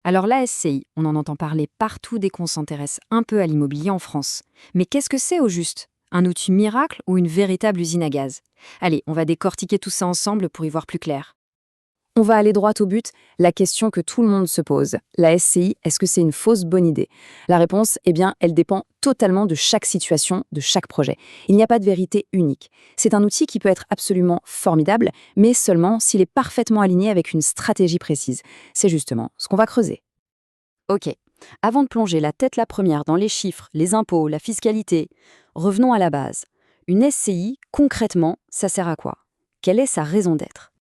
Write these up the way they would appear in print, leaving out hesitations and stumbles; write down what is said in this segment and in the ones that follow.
Alors la SCI, on en entend parler partout dès qu'on s'intéresse un peu à l'immobilier en France. Mais qu'est-ce que c'est au juste? Un outil miracle ou une véritable usine à gaz? Allez, on va décortiquer tout ça ensemble pour y voir plus clair. On va aller droit au but, la question que tout le monde se pose. La SCI, est-ce que c'est une fausse bonne idée? La réponse, eh bien, elle dépend totalement de chaque situation, de chaque projet. Il n'y a pas de vérité unique. C'est un outil qui peut être absolument formidable, mais seulement s'il est parfaitement aligné avec une stratégie précise. C'est justement ce qu'on va creuser. Ok, avant de plonger la tête la première dans les chiffres, les impôts, la fiscalité, revenons à la base. Une SCI, concrètement, ça sert à quoi? Quelle est sa raison d'être?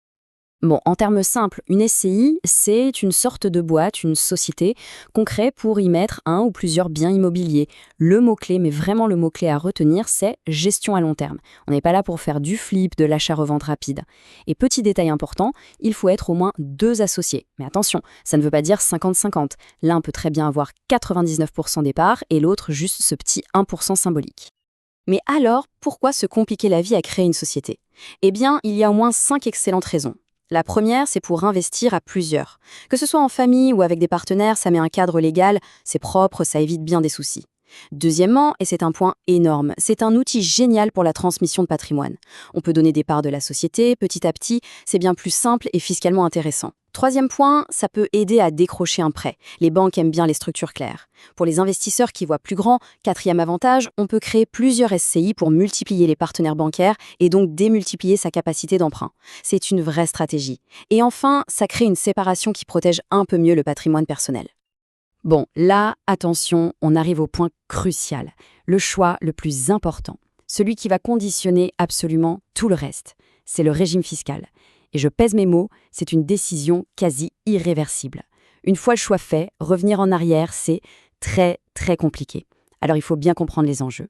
Bon, en termes simples, une SCI, c'est une sorte de boîte, une société qu'on crée pour y mettre un ou plusieurs biens immobiliers. Le mot-clé, mais vraiment le mot-clé à retenir, c'est gestion à long terme. On n'est pas là pour faire du flip, de l'achat-revente rapide. Et petit détail important, il faut être au moins 2 associés. Mais attention, ça ne veut pas dire 50-50. L'un peut très bien avoir 99% des parts et l'autre juste ce petit 1% symbolique. Mais alors, pourquoi se compliquer la vie à créer une société? Eh bien, il y a au moins 5 excellentes raisons. La première, c'est pour investir à plusieurs. Que ce soit en famille ou avec des partenaires, ça met un cadre légal, c'est propre, ça évite bien des soucis. Deuxièmement, et c'est un point énorme, c'est un outil génial pour la transmission de patrimoine. On peut donner des parts de la société, petit à petit, c'est bien plus simple et fiscalement intéressant. Troisième point, ça peut aider à décrocher un prêt. Les banques aiment bien les structures claires. Pour les investisseurs qui voient plus grand, quatrième avantage, on peut créer plusieurs SCI pour multiplier les partenaires bancaires et donc démultiplier sa capacité d'emprunt. C'est une vraie stratégie. Et enfin, ça crée une séparation qui protège un peu mieux le patrimoine personnel. Bon, là, attention, on arrive au point crucial, le choix le plus important, celui qui va conditionner absolument tout le reste. C'est le régime fiscal. Et je pèse mes mots, c'est une décision quasi irréversible. Une fois le choix fait, revenir en arrière, c'est très, très compliqué. Alors il faut bien comprendre les enjeux.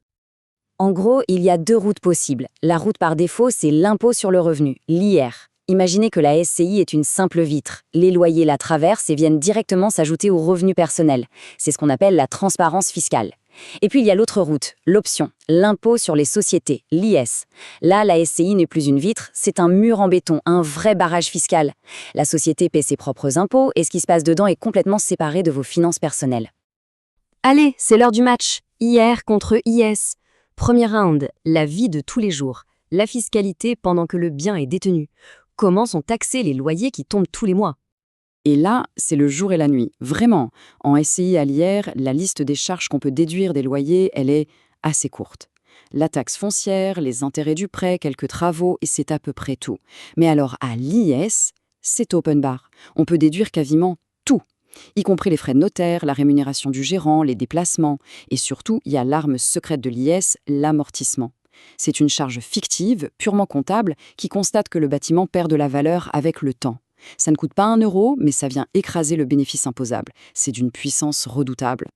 En gros, il y a 2 routes possibles. La route par défaut, c'est l'impôt sur le revenu, l'IR. Imaginez que la SCI est une simple vitre. Les loyers la traversent et viennent directement s'ajouter aux revenus personnels. C'est ce qu'on appelle la transparence fiscale. Et puis il y a l'autre route, l'option, l'impôt sur les sociétés, l'IS. Là, la SCI n'est plus une vitre, c'est un mur en béton, un vrai barrage fiscal. La société paie ses propres impôts et ce qui se passe dedans est complètement séparé de vos finances personnelles. Allez, c'est l'heure du match. IR contre IS. Premier round, la vie de tous les jours. La fiscalité pendant que le bien est détenu. Comment sont taxés les loyers qui tombent tous les mois? Et là, c'est le jour et la nuit. Vraiment. En SCI à l'IR, la liste des charges qu'on peut déduire des loyers, elle est assez courte. La taxe foncière, les intérêts du prêt, quelques travaux, et c'est à peu près tout. Mais alors à l'IS, c'est open bar. On peut déduire quasiment tout, y compris les frais de notaire, la rémunération du gérant, les déplacements. Et surtout, il y a l'arme secrète de l'IS, l'amortissement. C'est une charge fictive, purement comptable, qui constate que le bâtiment perd de la valeur avec le temps. Ça ne coûte pas 1 euro, mais ça vient écraser le bénéfice imposable. C'est d'une puissance redoutable.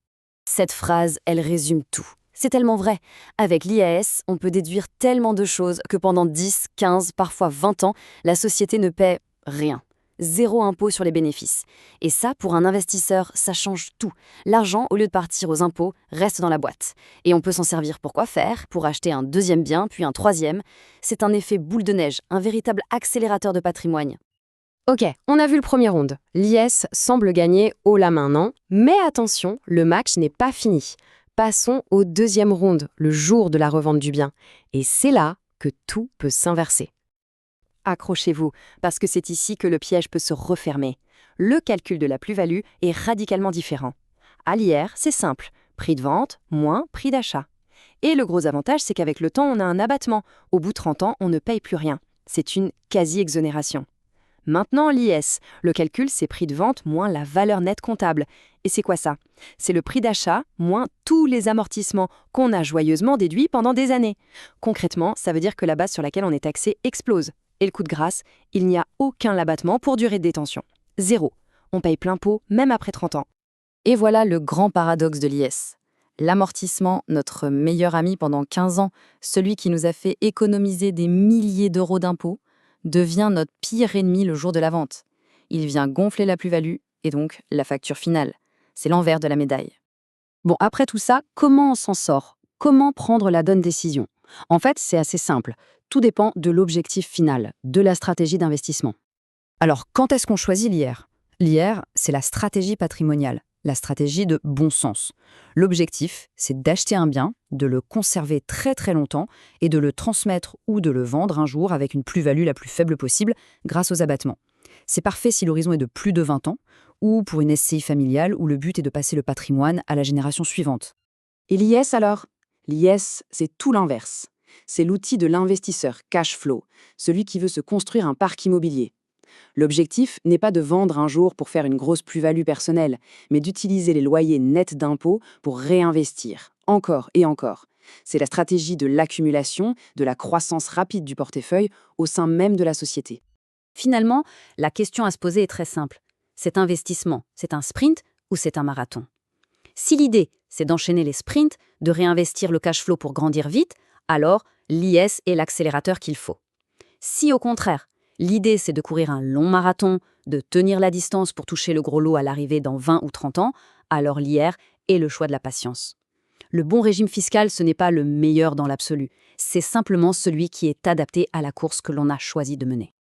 Cette phrase, elle résume tout. C'est tellement vrai. Avec l'IAS, on peut déduire tellement de choses que pendant 10, 15, parfois 20 ans, la société ne paie rien. 0 impôt sur les bénéfices. Et ça, pour un investisseur, ça change tout. L'argent, au lieu de partir aux impôts, reste dans la boîte. Et on peut s'en servir pour quoi faire? Pour acheter un deuxième bien, puis un troisième. C'est un effet boule de neige, un véritable accélérateur de patrimoine. Ok, on a vu le premier round. L'IS semble gagner haut la main, non? Mais attention, le match n'est pas fini. Passons au deuxième round, le jour de la revente du bien. Et c'est là que tout peut s'inverser. Accrochez-vous, parce que c'est ici que le piège peut se refermer. Le calcul de la plus-value est radicalement différent. À l'IR, c'est simple, prix de vente moins prix d'achat. Et le gros avantage, c'est qu'avec le temps, on a un abattement. Au bout de 30 ans, on ne paye plus rien. C'est une quasi-exonération. Maintenant, l'IS, le calcul, c'est prix de vente moins la valeur nette comptable. Et c'est quoi ça? C'est le prix d'achat moins tous les amortissements qu'on a joyeusement déduits pendant des années. Concrètement, ça veut dire que la base sur laquelle on est taxé explose. Et le coup de grâce, il n'y a aucun abattement pour durée de détention. 0. On paye plein pot même après 30 ans. Et voilà le grand paradoxe de l'IS. L'amortissement, notre meilleur ami pendant 15 ans, celui qui nous a fait économiser des milliers d'euros d'impôts, devient notre pire ennemi le jour de la vente. Il vient gonfler la plus-value et donc la facture finale. C'est l'envers de la médaille. Bon, après tout ça, comment on s'en sort? Comment prendre la bonne décision? En fait, c'est assez simple. Tout dépend de l'objectif final, de la stratégie d'investissement. Alors, quand est-ce qu'on choisit l'IR? L'IR, c'est la stratégie patrimoniale, la stratégie de bon sens. L'objectif, c'est d'acheter un bien, de le conserver très très longtemps et de le transmettre ou de le vendre un jour avec une plus-value la plus faible possible grâce aux abattements. C'est parfait si l'horizon est de plus de 20 ans ou pour une SCI familiale où le but est de passer le patrimoine à la génération suivante. Et l'IS alors? L'IS, c'est tout l'inverse. C'est l'outil de l'investisseur cash flow, celui qui veut se construire un parc immobilier. L'objectif n'est pas de vendre un jour pour faire une grosse plus-value personnelle, mais d'utiliser les loyers nets d'impôts pour réinvestir, encore et encore. C'est la stratégie de l'accumulation, de la croissance rapide du portefeuille au sein même de la société. Finalement, la question à se poser est très simple. Cet investissement, c'est un sprint ou c'est un marathon? Si l'idée, c'est d'enchaîner les sprints, de réinvestir le cash flow pour grandir vite, alors l'IS est l'accélérateur qu'il faut. Si au contraire, l'idée c'est de courir un long marathon, de tenir la distance pour toucher le gros lot à l'arrivée dans 20 ou 30 ans, alors l'IR est le choix de la patience. Le bon régime fiscal, ce n'est pas le meilleur dans l'absolu, c'est simplement celui qui est adapté à la course que l'on a choisi de mener.